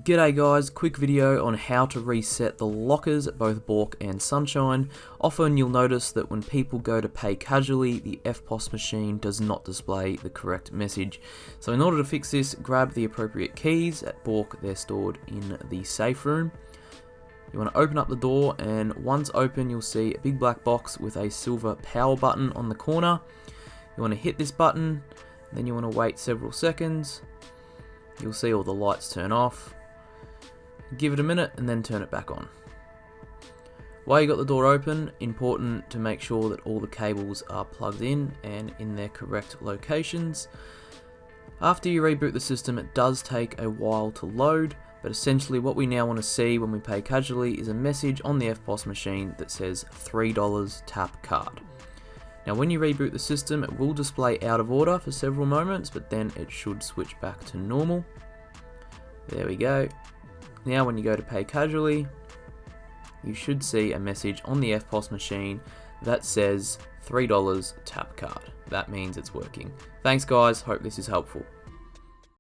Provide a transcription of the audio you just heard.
G'day guys, quick video on how to reset the lockers at both BAWC and Sunshine. Often you'll notice that when people go to pay casually, the eftpos machine does not display the correct message. So in order to fix this, grab the appropriate keys. At BAWC they're stored in the safe room. You want to open up the door, and once open you'll see a big black box with a silver power button on the corner. You want to hit this button, then you want to wait several seconds. You'll see all the lights turn off. Give it a minute and then turn it back on. While you got the door open, important to make sure that all the cables are plugged in and in their correct locations. After you reboot the system, it does take a while to load, but essentially what we now want to see when we pay casually is a message on the eftpos machine that says $3 tap card. Now when you reboot the system, it will display out of order for several moments, but then it should switch back to normal. There we go. Now when you go to pay casually, you should see a message on the eftpos machine that says $3 tap card. That means it's working. Thanks guys, hope this is helpful.